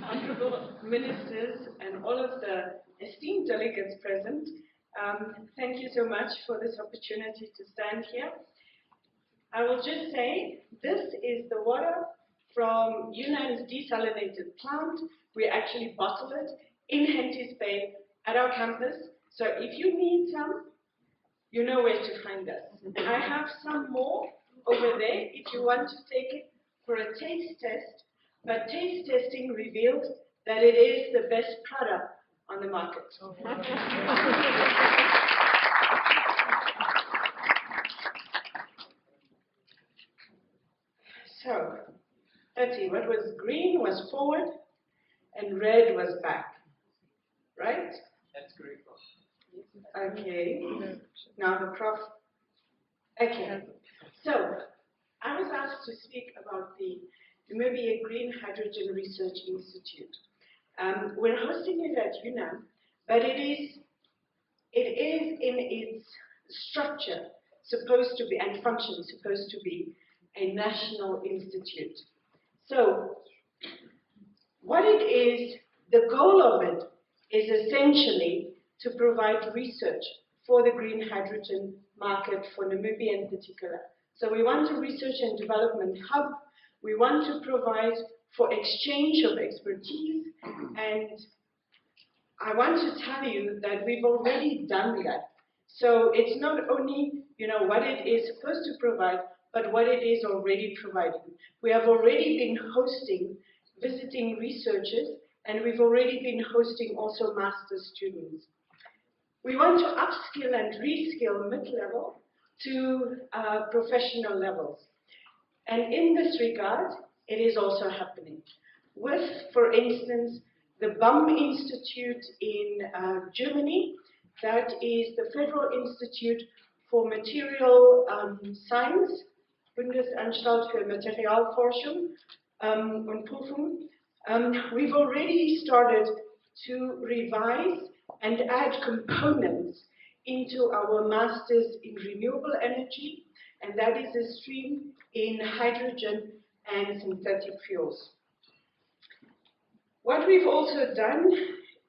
honorable ministers, and all of the esteemed delegates present. Thank you so much for this opportunity to stand here. I will just say, this is the water from UNAM's desalinated plant. We actually bottle it in Henties Bay at our campus. So if you need some, you know where to find us. I have some more over there if you want to take it for a taste test. But taste testing revealed that it is the best product on the market. So, let's see, what was green was forward and red was back, right? That's correct, Prof. Okay, now the Prof. Okay, so I was asked to speak about the Namibia Green Hydrogen Research Institute. We're hosting it at UNAM, but it is in its structure supposed to be, and function, supposed to be a national institute. So, what it is, the goal of it is essentially to provide research for the green hydrogen market for Namibia in particular. So we want a research and development hub. We want to provide for exchange of expertise, and I want to tell you that we've already done that. So it's not only, what it is supposed to provide, but what it is already providing. We have already been hosting visiting researchers, and we've already been hosting also master's students. We want to upskill and reskill mid-level to professional levels. And in this regard, it is also happening. With, for instance, the BUM Institute in Germany, that is the Federal Institute for Material Science, Bundesanstalt für Materialforschung und Prüfung. We've already started to revise and add components into our Masters in Renewable Energy, and that is a stream in hydrogen and synthetic fuels. What we've also done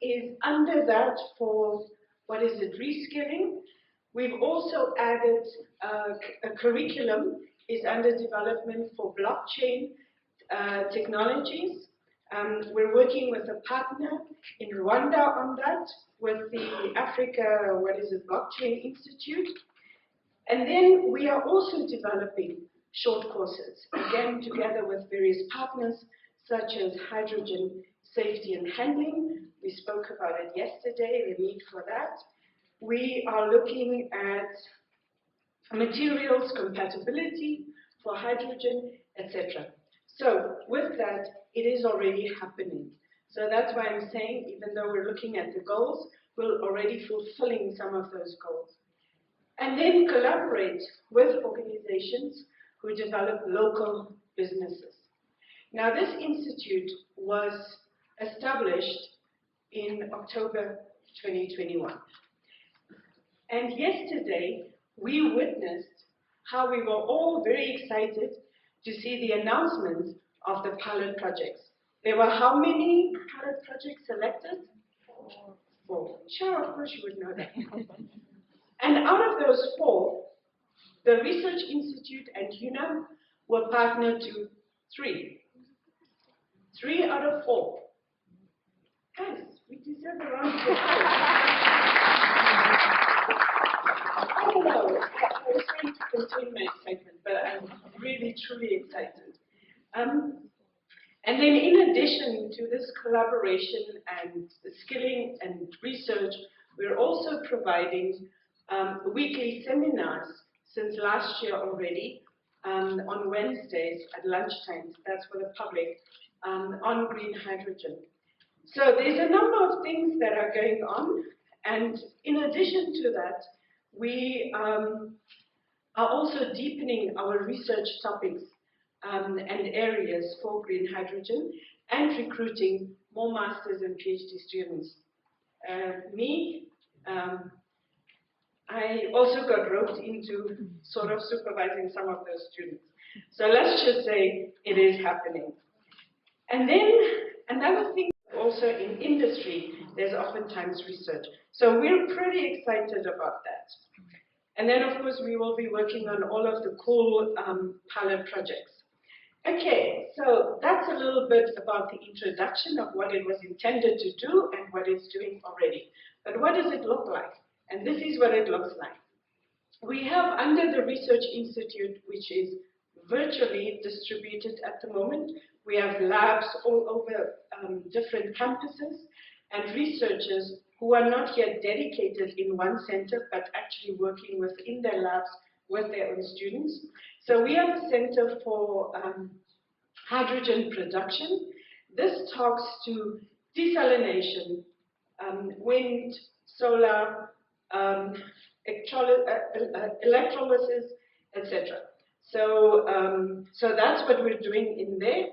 is, under that, for what is it, reskilling, we've also added a curriculum is under development for blockchain technologies. We're working with a partner in Rwanda on that, with the Africa, Blockchain Institute. And then we are also developing short courses, again together with various partners, such as hydrogen safety and handling. We spoke about it yesterday, the need for that. We are looking at materials compatibility for hydrogen, etc. So with that, it is already happening. So that's why I'm saying, even though we're looking at the goals, we're already fulfilling some of those goals. And then collaborate with organizations who develop local businesses. Now, this institute was established in October 2021. And yesterday, we witnessed how we were all very excited to see the announcement of the pilot projects. There were how many pilot projects selected? 4. Sure, of course you would know that. And out of those 4, the Research Institute and UNAM were partnered to 3. 3 out of 4. Guys, we deserve a round of applause. I don't know, I was trying to contain my excitement, but I'm really, truly excited. And then in addition to this collaboration and skilling and research, we're also providing weekly seminars since last year already on Wednesdays at lunchtime. That's for the public, on green hydrogen. So there's a number of things that are going on, and in addition to that, we are also deepening our research topics and areas for green hydrogen and recruiting more masters and PhD students. I also got roped into sort of supervising some of those students. So let's just say it is happening. And then another thing also in industry, there's oftentimes research. So we're pretty excited about that. And then, of course, we will be working on all of the cool pilot projects. Okay, so that's a little bit about the introduction of what it was intended to do and what it's doing already. But what does it look like? And this is what it looks like. We have under the Research Institute, which is virtually distributed at the moment, we have labs all over different campuses and researchers who are not yet dedicated in one center, but actually working within their labs with their own students. So we have a center for hydrogen production. This talks to desalination, wind, solar, electrolysis, etc. So that's what we're doing in there.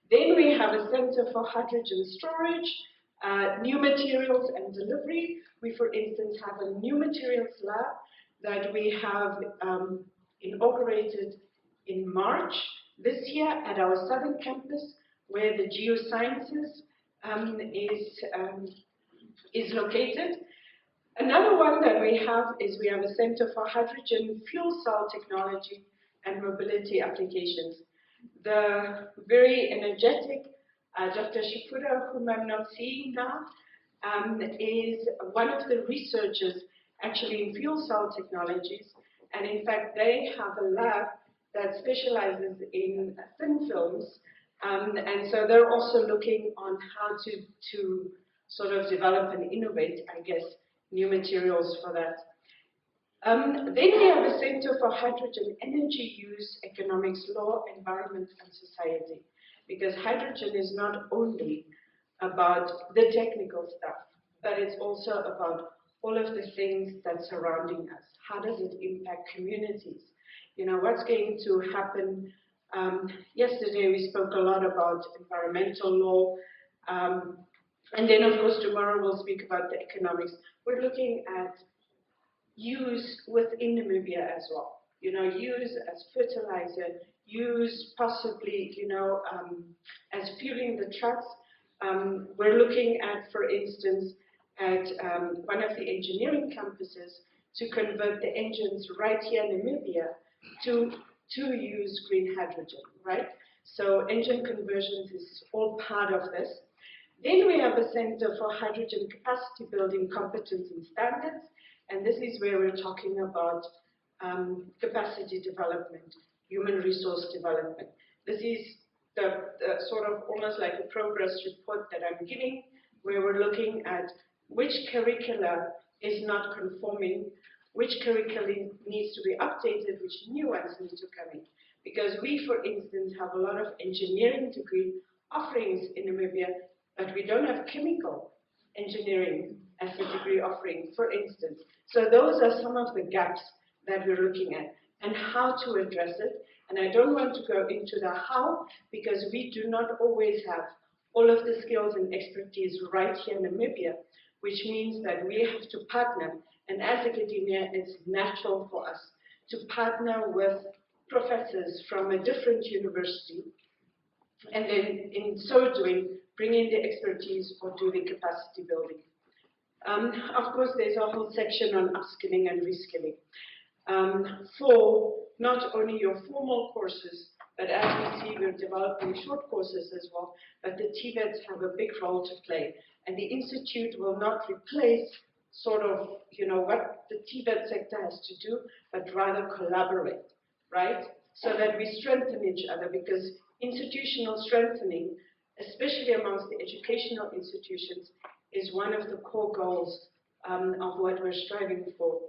Then we have a center for hydrogen storage, new materials and delivery. We, for instance, have a new materials lab that we have inaugurated in March this year at our southern campus, where the geosciences is located. Another one that we have is we have a Center for Hydrogen Fuel Cell Technology and Mobility Applications. The very energetic Dr. Shifura, whom I'm not seeing now, is one of the researchers actually in fuel cell technologies. And in fact, they have a lab that specializes in thin films. And so they're also looking on how to sort of develop and innovate, I guess, new materials for that. Then we have a Center for Hydrogen Energy Use, Economics, Law, Environment, and Society. Because hydrogen is not only about the technical stuff, but it's also about all of the things that's surrounding us. How does it impact communities? You know, what's going to happen? Yesterday we spoke a lot about environmental law. And then, of course, tomorrow we'll speak about the economics. We're looking at use within Namibia as well. You know, use as fertilizer, use possibly, you know, as fueling the trucks. We're looking at, for instance, at one of the engineering campuses to convert the engines right here in Namibia to use green hydrogen, right? So engine conversions is all part of this. Then we have a Center for Hydrogen Capacity Building Competence and Standards, and this is where we're talking about capacity development, human resource development. This is the sort of almost like a progress report that I'm giving, where we're looking at which curricula is not conforming, which curriculum needs to be updated, which new ones need to come in. Because we, for instance, have a lot of engineering degree offerings in Namibia, but we don't have chemical engineering as a degree offering, for instance. So those are some of the gaps that we're looking at and how to address it. And I don't want to go into the how, because we do not always have all of the skills and expertise right here in Namibia, which means that we have to partner. And as academia, it's natural for us to partner with professors from a different university, and then in so doing, bring in the expertise or do the capacity building. Of course, there's a whole section on upskilling and reskilling for not only your formal courses, but as we see, we're developing short courses as well, but the TVETs have a big role to play. And the Institute will not replace sort of, you know, what the TVET sector has to do, but rather collaborate, right? So that we strengthen each other, because institutional strengthening, especially amongst the educational institutions, is one of the core goals of what we're striving for.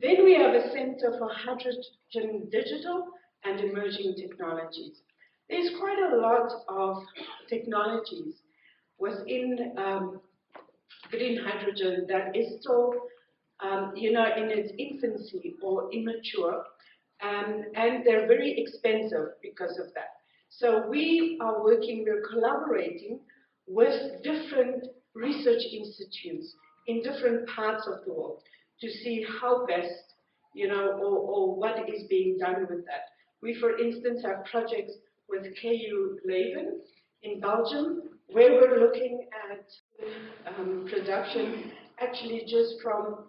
Then we have a Center for Hydrogen Digital and Emerging Technologies. There's quite a lot of technologies within green hydrogen that is still, you know, in its infancy or immature, and they're very expensive because of that. So we are working, we're collaborating with different research institutes in different parts of the world to see how best, you know, or what is being done with that. We, for instance, have projects with KU Leuven in Belgium, where we're looking at the production actually just from,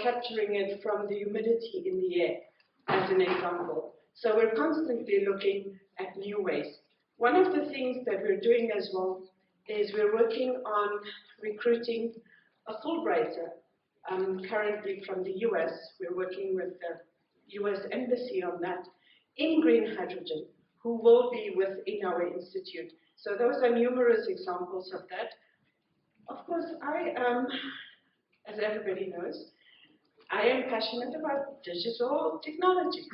capturing it from the humidity in the air, as an example. So we're constantly looking at new ways. One of the things that we're doing as well is we're working on recruiting a Fulbrighter, currently from the US. We're working with the US Embassy on that, in green hydrogen, who will be within our institute. So those are numerous examples of that. Of course, I am, as everybody knows, I am passionate about digital technologies.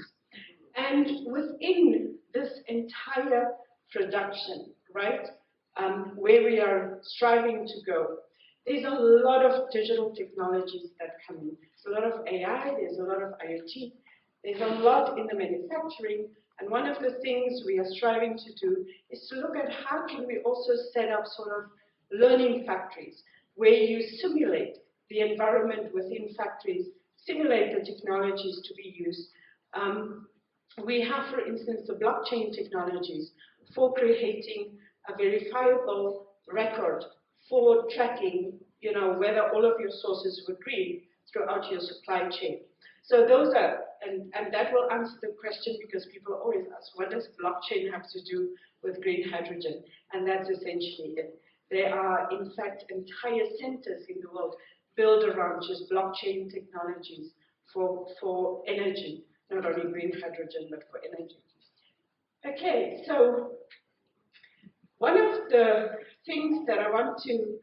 And within this entire production, right, where we are striving to go, there's a lot of digital technologies that come in. There's a lot of AI, there's a lot of IoT, there's a lot in the manufacturing, and one of the things we are striving to do is to look at how can we also set up sort of learning factories, where you simulate the environment within factories, simulate the technologies to be used. We have, for instance, the blockchain technologies for creating a verifiable record for tracking, whether all of your sources were green throughout your supply chain. So those are, and that will answer the question, because people always ask, what does blockchain have to do with green hydrogen? And that's essentially it. There are, in fact, entire centers in the world built around just blockchain technologies for energy, not only green hydrogen, but for energy. Okay, so one of the things that I want to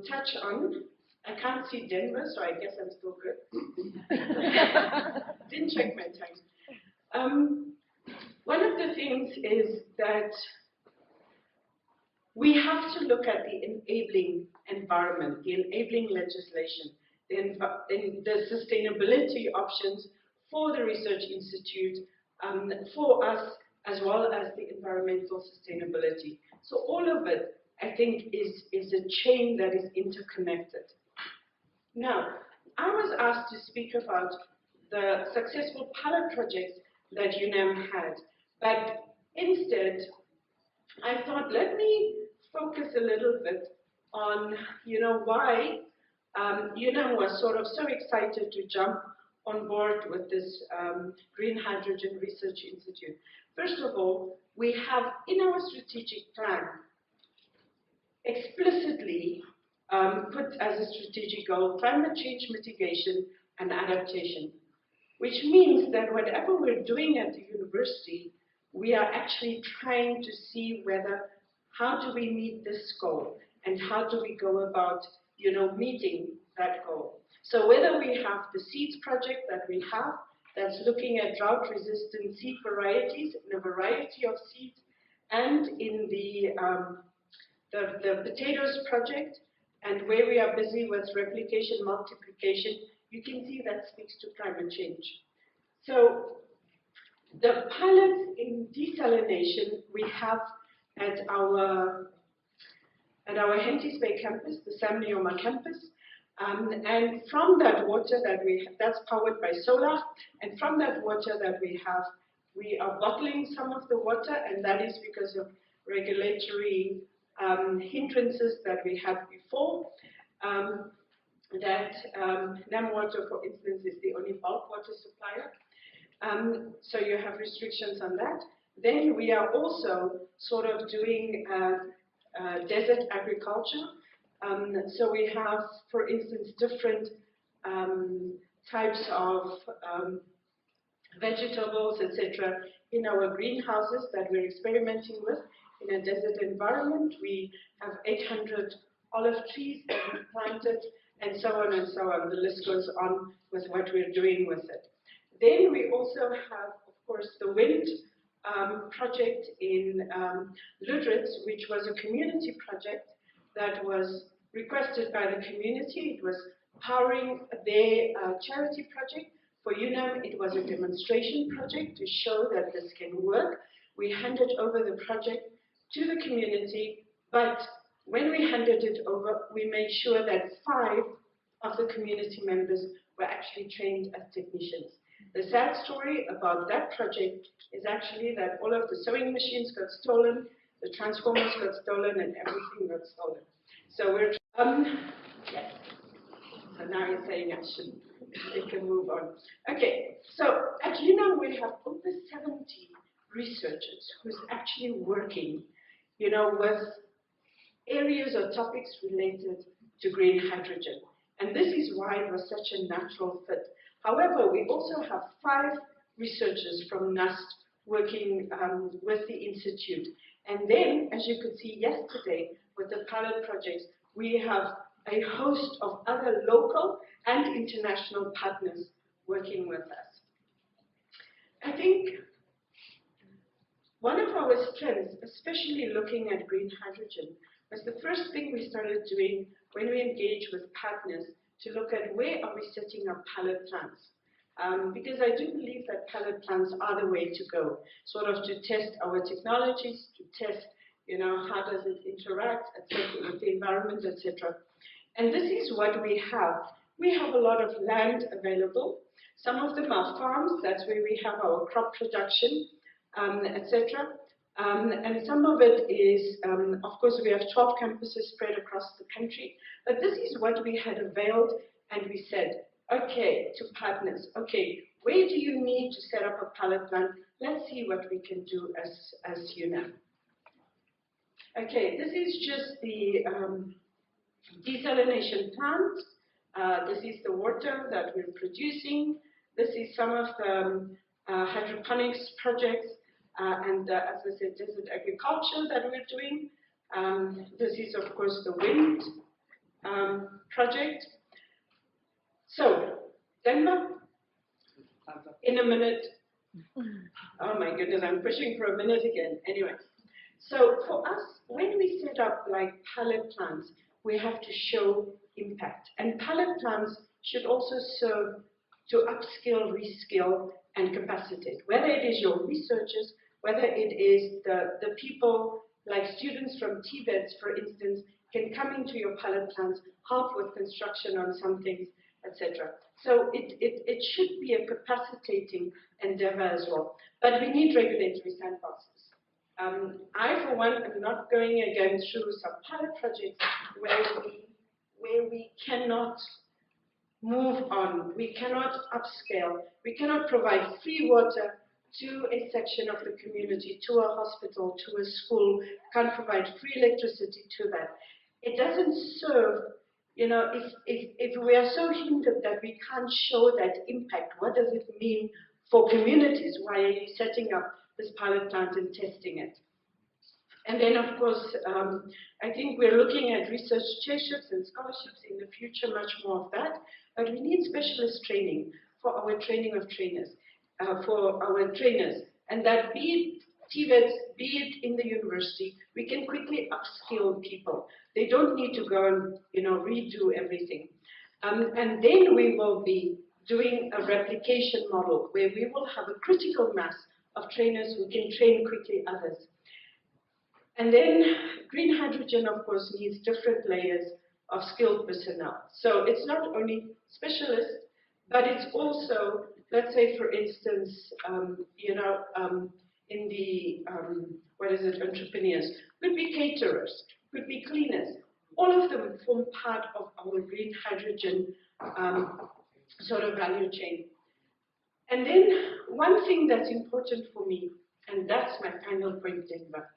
touch on, I can't see Denver, so I guess I'm still good. Didn't check my time. One of the things is that we have to look at the enabling environment, the enabling legislation, the sustainability options for the Research Institute, for us, as well as the environmental sustainability. So all of it, I think, is a chain that is interconnected. Now, I was asked to speak about the successful pilot projects that UNAM had, but instead, I thought, let me focus a little bit on, why UNAM was sort of so excited to jump on board with this Green Hydrogen Research Institute. First of all, we have in our strategic plan explicitly put as a strategic goal climate change mitigation and adaptation, which means that whatever we're doing at the university, we are actually trying to see how do we meet this goal and how do we go about, meeting that goal. So whether we have the seeds project that we have, that's looking at drought-resistant seed varieties in a variety of seeds, and in the potatoes project, and where we are busy with replication, multiplication, you can see that speaks to climate change. So the pilots in desalination we have at our Henties Bay campus, the Sam Leoma campus, and from that water that we have, that's powered by solar, and from that water that we have, we are bottling some of the water, and that is because of regulatory hindrances that we had before. NAM Water, for instance, is the only bulk water supplier. So you have restrictions on that. Then we are also sort of doing desert agriculture. So we have, for instance, different types of vegetables, etc., in our greenhouses that we're experimenting with in a desert environment. We have 800 olive trees that we've planted, and so on and so on. The list goes on with what we're doing with it. Then we also have, of course, the wind project in Lüderitz, which was a community project that was requested by the community. It was powering their charity project. For UNAM, it was a demonstration project to show that this can work. We handed over the project to the community, but when we handed it over, we made sure that 5 of the community members were actually trained as technicians. The sad story about that project is actually that all of the sewing machines got stolen, the transformers got stolen, and everything got stolen. So we're Yes. So now you're saying I shouldn't. We can move on. Okay, so at UNAM we have over 70 researchers who's actually working, with areas or topics related to green hydrogen. And this is why it was such a natural fit. However, we also have 5 researchers from NUST working with the Institute. And then, as you could see yesterday with the pilot projects, we have a host of other local and international partners working with us. I think one of our strengths, especially looking at green hydrogen, was the first thing we started doing when we engaged with partners to look at where are we setting up pilot plants. Because I do believe that pilot plants are the way to go, sort of to test our technologies, to test, how does it interact, etc., with the environment, etc. And this is what we have. We have a lot of land available. Some of them are farms. That's where we have our crop production, etc. And some of it is, of course, we have 12 campuses spread across the country. But this is what we had availed, and we said, okay, to partners, okay, where do you need to set up a pilot plant? Let's see what we can do as UNAM. Okay, this is just the desalination plant. This is the water that we're producing. This is some of the hydroponics projects and, as I said, desert agriculture that we're doing. This is, of course, the wind project. So, Denver, in a minute. Oh my goodness, I'm pushing for a minute again. Anyway, so for us, when we set up like pilot plants, we have to show impact. And pilot plants should also serve to upskill, reskill, and capacitate. Whether it is your researchers, whether it is the people, like students from TVETs, for instance, can come into your pilot plants, help with construction on some things, etc. So it should be a capacitating endeavor as well. But we need regulatory sandboxes. I, for one, am not going again through some pilot projects where we cannot move on, we cannot upscale, we cannot provide free water to a section of the community, to a hospital, to a school, can't provide free electricity to that. It doesn't serve, if we are so hindered that we can't show that impact, what does it mean for communities? Why are you setting up this pilot plant and testing it? And then, of course, I think we're looking at research chairships and scholarships in the future, much more of that. But we need specialist training for our training of trainers, for our trainers. And that be it TVETs, be it in the university, we can quickly upskill people. They don't need to go and, redo everything. And then we will be doing a replication model where we will have a critical mass of trainers who can train quickly others. And then green hydrogen, of course, needs different layers of skilled personnel. So it's not only specialists, but it's also, let's say, for instance, in the, entrepreneurs, could be caterers, could be cleaners. All of them form part of our green hydrogen sort of value chain. And then one thing that's important for me, and that's my final point, Denver,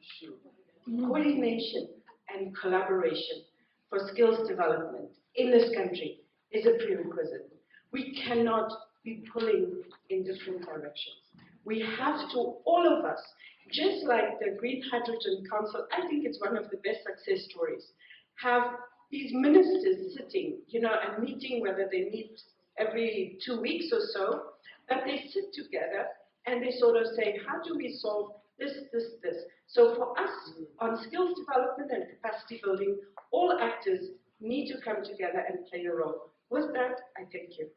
coordination and collaboration for skills development in this country is a prerequisite. We cannot be pulling in different directions. We have to, all of us, just like the Green Hydrogen Council, I think it's one of the best success stories, have these ministers sitting, and meeting, whether they meet every 2 weeks or so, but they sit together and they sort of say, how do we solve this, this, this? So for us, on skills development and capacity building, all actors need to come together and play a role. With that, I thank you.